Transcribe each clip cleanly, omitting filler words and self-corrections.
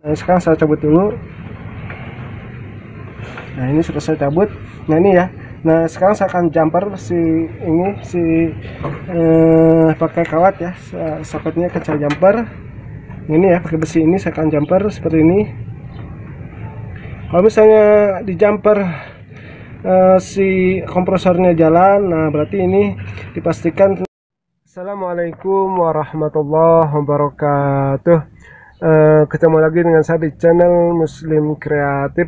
Nah, sekarang saya cabut dulu. Nah, ini sudah saya cabut. Nah, ini ya. Nah, sekarang saya akan jumper pakai kawat ya. Soketnya akan saya jumper. Ini ya, pakai besi ini saya akan jumper seperti ini. Kalau misalnya di jumper si kompresornya jalan, nah berarti ini dipastikan. Assalamualaikum warahmatullahi wabarakatuh. Ketemu lagi dengan saya di channel Muslim Kreatif.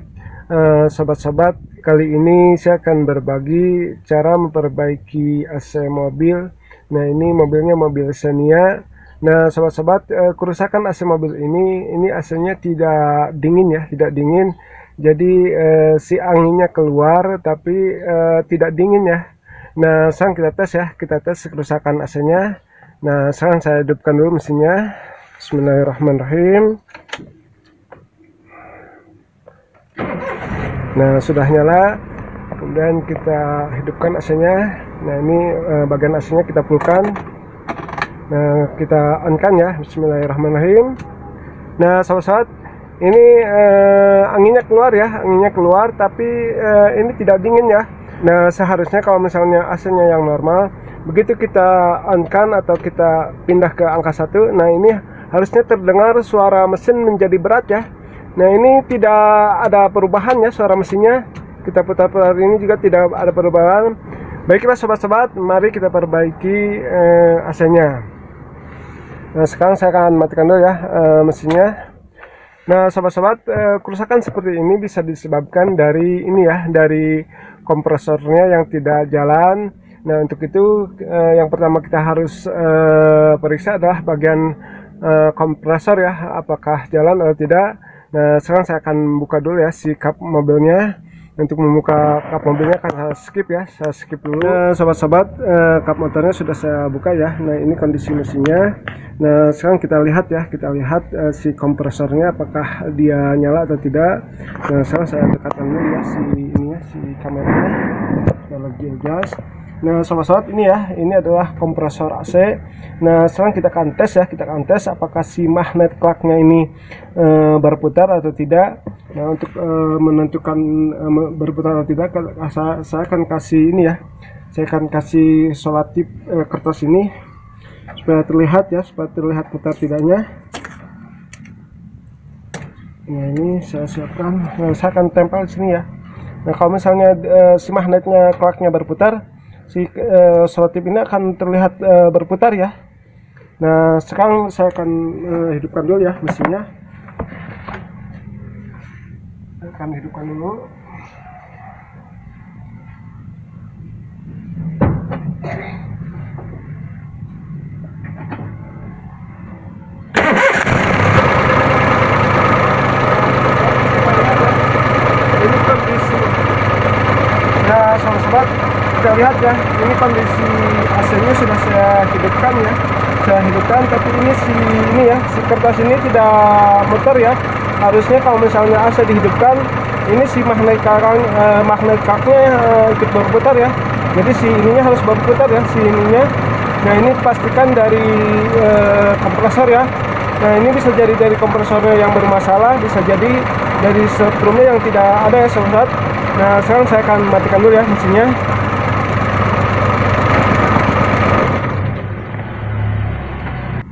Sobat-sobat, kali ini saya akan berbagi cara memperbaiki AC mobil. Nah, ini mobilnya mobil Xenia. Nah, sobat-sobat, kerusakan AC mobil ini AC-nya tidak dingin ya, tidak dingin. Jadi si anginnya keluar tapi tidak dingin ya. Nah, sekarang kita tes kerusakan AC-nya. Nah, sekarang saya hidupkan dulu mesinnya. Bismillahirrahmanirrahim. Nah, sudah nyala. Kemudian kita hidupkan AC-nya. Nah, ini bagian AC-nya kita pulkan. Nah, kita on-kan ya. Bismillahirrahmanirrahim. Nah, sahabat-sahabat, ini anginnya keluar ya, anginnya keluar, tapi ini tidak dingin ya. Nah, seharusnya kalau misalnya AC-nya yang normal, begitu kita on-kan atau kita pindah ke angka 1, nah ini harusnya terdengar suara mesin menjadi berat ya. Nah, ini tidak ada perubahan ya suara mesinnya. Kita putar-putar ini juga tidak ada perubahan. Baiklah sobat-sobat, mari kita perbaiki AC-nya. Nah, sekarang saya akan matikan dulu ya mesinnya. Nah, sobat-sobat, kerusakan seperti ini bisa disebabkan dari ini ya, dari kompresornya yang tidak jalan. Nah, untuk itu yang pertama kita harus periksa adalah bagian kompresor ya, apakah jalan atau tidak. Nah, sekarang saya akan buka dulu ya si kap mobilnya. Untuk membuka kap mobilnya akan saya skip dulu. Nah, sobat-sobat, kap motornya sudah saya buka ya. Nah, ini kondisi mesinnya. Nah, sekarang kita lihat si kompresornya apakah dia nyala atau tidak. Nah, sekarang saya dekatkan dulu ya si kameranya. Kita lagi gas. Nah, sobat-sobat, ini adalah kompresor AC. Nah, sekarang kita akan tes apakah si magnet klaknya ini berputar atau tidak. Nah, untuk menentukan berputar atau tidak, saya akan kasih saya akan kasih selotip kertas ini supaya terlihat putar tidaknya. Nah, ini saya siapkan. Nah, saya akan tempel di sini ya. Nah, kalau misalnya si magnetnya klaknya berputar, si selotip ini akan terlihat berputar ya. Nah, sekarang saya akan hidupkan dulu ya mesinnya. Saya akan hidupkan dulu. Ini kondisi. Nah, sobat-sobat, kita lihat ya, ini kondisi AC-nya sudah saya hidupkan ya. Tapi ini si kertas ini tidak muter ya. Harusnya kalau misalnya AC dihidupkan, ini si magnet kaknya ikut berputar ya. Jadi si ininya harus berputar ya, si ininya. Nah, ini pastikan dari kompresor ya. Nah, ini bisa jadi dari kompresornya yang bermasalah, bisa jadi dari setrumnya yang tidak ada ya sobat. Nah, sekarang saya akan matikan dulu ya mesinnya.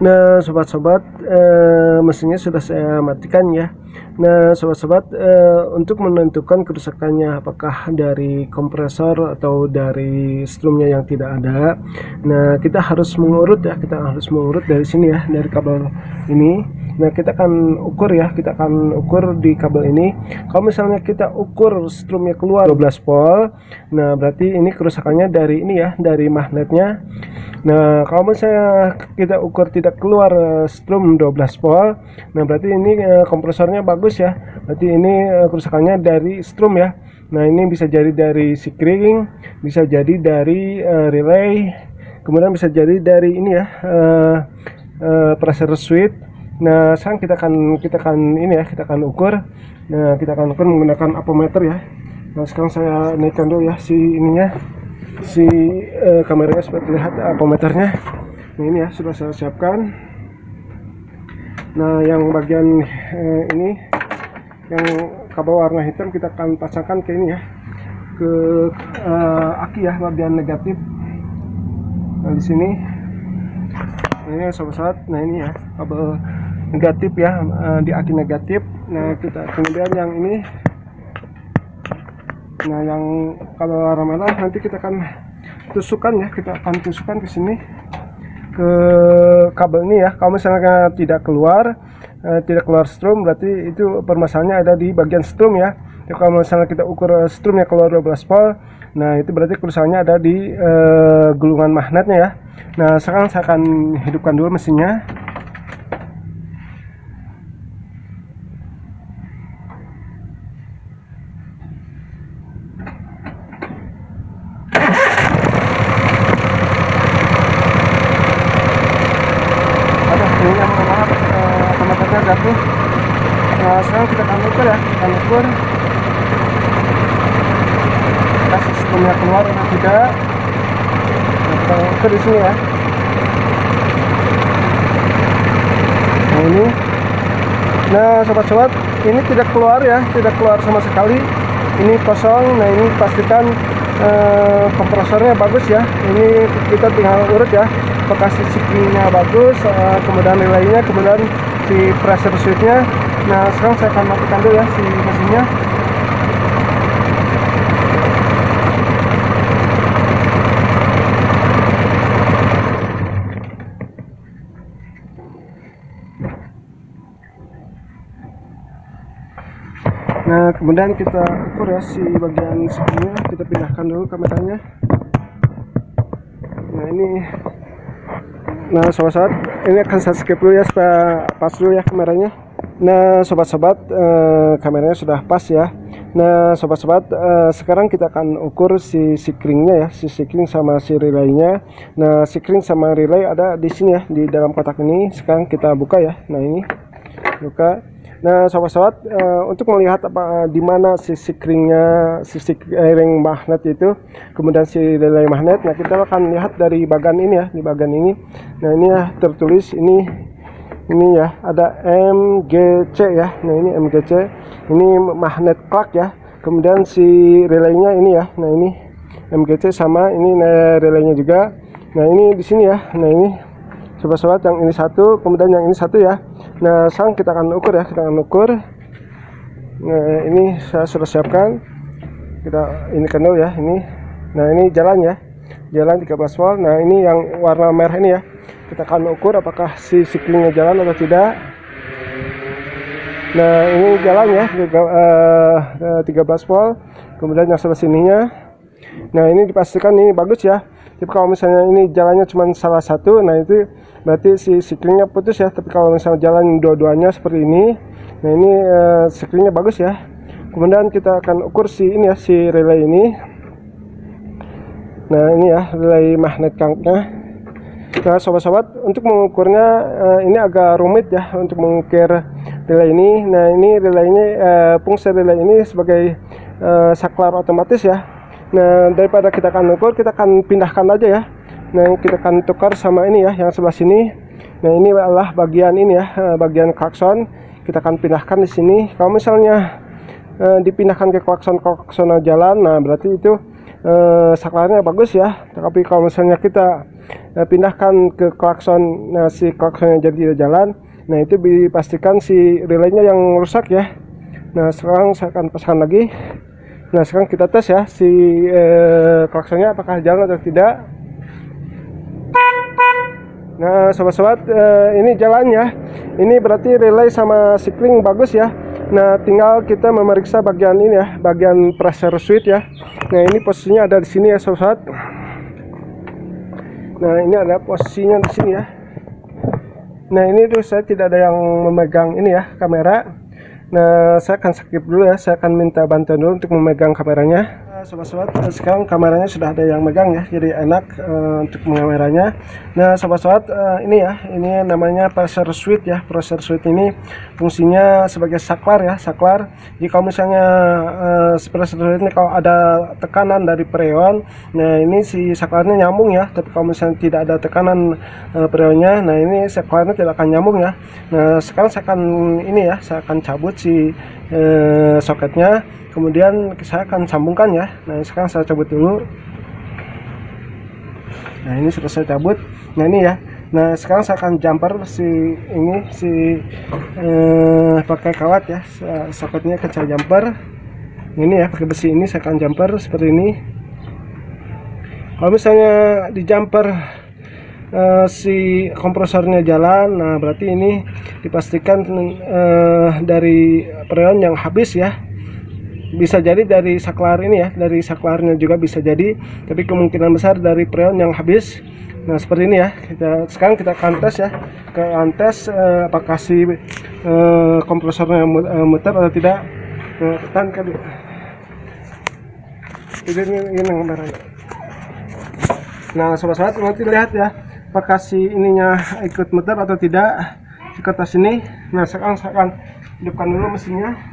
Nah, sobat-sobat, mesinnya sudah saya matikan ya. Nah, sobat-sobat, untuk menentukan kerusakannya apakah dari kompresor atau dari strumnya yang tidak ada, nah kita harus mengurut dari sini ya, dari kabel ini. Nah, kita akan ukur di kabel ini. Kalau misalnya kita ukur strumnya keluar 12 volt, nah berarti ini kerusakannya dari dari magnetnya. Nah, kalau misalnya kita ukur tidak keluar strum 12 volt, nah berarti ini kompresornya bagus ya. Berarti ini kerusakannya dari strum ya. Nah, ini bisa jadi dari sikring, bisa jadi dari relay, kemudian bisa jadi dari pressure switch. Nah, sekarang kita akan ukur. Nah, kita akan ukur menggunakan apometer ya. Nah, sekarang saya naikkan dulu ya kameranya supaya terlihat apometernya. Nah, ini ya sudah saya siapkan. Nah, yang bagian ini yang kabel warna hitam kita akan pasangkan ke ini ya, ke aki ya, bagian negatif. Nah, di sini ini sobat-sobat, nah ini ya kabel negatif ya, di aki negatif. Nah, kita kemudian yang ini, nah yang kabel warna merah nanti kita akan tusukkan ya, kita akan tusukkan ke sini, ke kabel ini ya. Kalau misalnya tidak keluar strum, berarti itu permasalahannya ada di bagian strum ya. Jadi kalau misalnya kita ukur strumnya keluar 12 volt, nah itu berarti kerusakannya ada di gulungan magnetnya ya. Nah, sekarang saya akan hidupkan dulu mesinnya. Otomatisnya jatuh. Nah, sekarang kita akan ukur ya, kita akan ukur sistemnya keluar atau tidak. Nah, kita ukur di sini ya. Nah, ini, nah sobat-sobat, ini tidak keluar ya, tidak keluar sama sekali. Ini kosong. Nah, ini pastikan kompresornya bagus ya. Ini kita tinggal urut ya, apakah si siklinya bagus, kemudian relaynya, kemudian si pressure switchnya. Nah, sekarang saya akan matikan dulu ya si mesinnya. Nah, kemudian kita ukur ya si bagian siklinya, kita pindahkan dulu kameranya. Nah, ini, nah sobat-sobat, ini akan saya skip dulu ya supaya pas dulu ya kameranya. Nah, sobat-sobat, kameranya sudah pas ya. Nah, sobat-sobat, sekarang kita akan ukur si sikringnya ya, si sikring sama si relaynya. Nah, sikring sama relay ada di sini ya, di dalam kotak ini. Sekarang kita buka ya. Nah, ini buka. Nah, sobat-sobat, untuk melihat apa di mana si sikringnya, si sikring magnet itu, kemudian si relay magnet. Nah, kita akan lihat dari bagian ini ya, di bagian ini. Nah, ini ya tertulis ini ya, ada MGC ya. Nah, ini MGC, ini magnet clock ya. Kemudian si relaynya ini ya. Nah, ini MGC sama ini relaynya juga. Nah, ini di sini ya. Nah, ini sobat-sobat, yang ini satu, kemudian yang ini satu ya. Nah, sekarang kita akan ukur ya, kita akan ukur. Nah, ini saya sudah siapkan. Kita ini dulu ya, ini. Nah, ini jalan ya, jalan 13 volt. Nah, ini yang warna merah ini ya, kita akan ukur apakah si siklingnya jalan atau tidak. Nah, ini jalan ya, 13 volt. Kemudian yang sebelah sininya, nah ini dipastikan ini bagus ya. Tapi kalau misalnya ini jalannya cuma salah satu, nah itu berarti si siklingnya putus ya. Tapi kalau misalnya jalan dua-duanya seperti ini, nah ini siklingnya bagus ya. Kemudian kita akan ukur si ini ya, si relay ini. Nah, ini ya relay magnet clocknya. Nah, sobat-sobat, untuk mengukurnya ini agak rumit ya untuk mengukir relay ini. Nah, ini relay ini, fungsi relay ini sebagai saklar otomatis ya. Nah, daripada kita akan ukur, kita akan pindahkan aja ya. Nah, kita akan tukar sama ini ya, yang sebelah sini. Nah, ini adalah bagian ini ya, bagian klakson. Kita akan pindahkan di sini. Kalau misalnya dipindahkan ke klakson jalan, nah berarti itu saklarnya bagus ya. Tapi kalau misalnya kita pindahkan ke klakson, nah si klaksonnya jadi tidak jalan, nah itu dipastikan si relaynya yang rusak ya. Nah, sekarang saya akan pasang lagi. Nah, sekarang kita tes ya si klaksonnya apakah jalan atau tidak. Nah, sobat-sobat, ini jalannya. Ini berarti relay sama sikling bagus ya. Nah, tinggal kita memeriksa bagian ini ya, bagian pressure switch ya. Nah, ini posisinya ada di sini ya, sobat-sobat. Nah, ini ada posisinya di sini ya. Nah, ini tuh saya tidak ada yang memegang ini ya, kamera. Nah, saya akan skip dulu ya, saya akan minta bantuan dulu untuk memegang kameranya. Sobat-sobat, sekarang kameranya sudah ada yang megang ya, jadi enak untuk mengameranya. Nah, sobat-sobat, ini ya, ini namanya pressure switch ya. Pressure switch ini fungsinya sebagai saklar ya, saklar. Jadi kalau misalnya pressure switch ini kalau ada tekanan dari freon, nah ini si saklarnya nyambung ya. Tapi kalau misalnya tidak ada tekanan freonnya, nah ini saklarnya tidak akan nyambung ya. Nah, sekarang saya akan ini ya, saya akan cabut si soketnya. Kemudian saya akan sambungkan ya. Nah, sekarang saya cabut dulu. Nah, ini sudah saya cabut. Nah, ini ya. Nah, sekarang saya akan jumper pakai kawat ya. Soketnya ke saya jumper. Ini ya, pakai besi ini saya akan jumper seperti ini. Kalau misalnya di jumper si kompresornya jalan, nah berarti ini dipastikan dari freon yang habis ya. Bisa jadi dari saklar ini ya, dari saklarnya juga bisa jadi, tapi kemungkinan besar dari freon yang habis. Nah, seperti ini ya. Sekarang kita akan tes ya, apakah si kompresornya muter atau tidak. Nah, tekan dulu. Ini gambarnya. Nah, sobat-sobat, nanti lihat ya, apakah si ininya ikut muter atau tidak di kertas ini. Nah, sekarang saya akan hidupkan dulu mesinnya.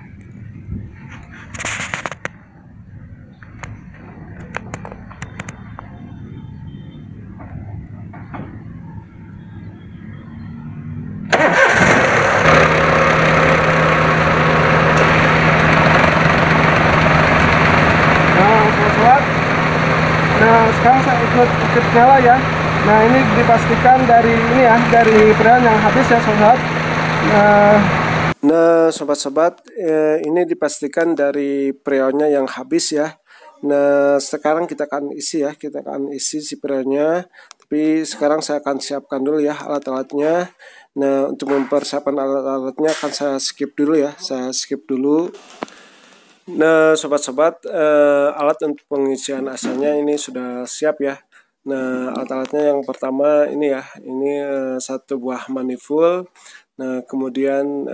Nah, sekarang saya ikut nyala ya. Nah, ini dipastikan dari ini ya, dari freon yang habis ya, sobat. Nah, sobat-sobat, ini dipastikan dari freonnya yang habis ya. Nah, sekarang kita akan isi ya, kita akan isi si freonnya. Tapi sekarang saya akan siapkan dulu ya alat-alatnya. Nah, untuk mempersiapkan alat-alatnya akan saya skip dulu ya, saya skip dulu. Nah, sobat-sobat, alat untuk pengisian AC-nya ini sudah siap ya. Nah, alat-alatnya yang pertama ini ya, ini satu buah manifold. Nah, kemudian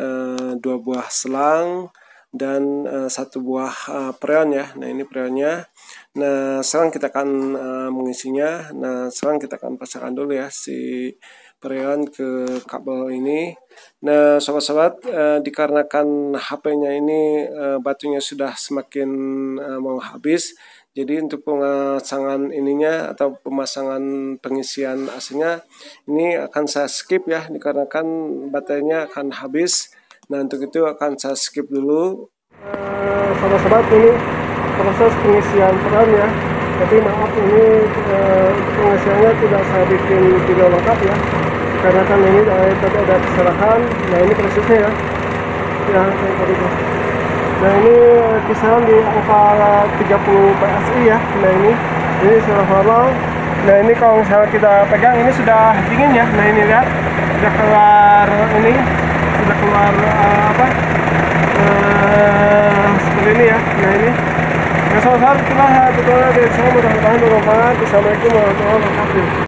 dua buah selang dan satu buah freon ya. Nah, ini freonnya. Nah, sekarang kita akan mengisinya. Nah, sekarang kita akan pasangkan dulu ya si freon ke kabel ini. Nah, sobat-sobat, dikarenakan HP-nya ini baterainya sudah semakin mau habis, jadi untuk pemasangan ininya atau pemasangan pengisian AC-nya ini akan saya skip ya, dikarenakan baterainya akan habis. Nah, untuk itu akan saya skip dulu. Sobat-sobat, ini proses pengisian freon ya. Tapi maaf, ini pengisiannya tidak saya bikin video lengkap ya, karena kan ini tadi ada kesalahan. Nah, ini prosesnya ya, tadi. Nah, ini kisaran di angka 30 PSI ya. Nah, ini sudah. Nah, ini kalau misalnya kita pegang ini sudah dingin ya. Nah, ini lihat sudah keluar ini, sudah keluar seperti ini ya. Nah, ini. Nah, sobat-sobat, itulah tutorial dari saya, mudah-mudahan bermanfaat. Assalamualaikum warahmatullahi wabarakatuh.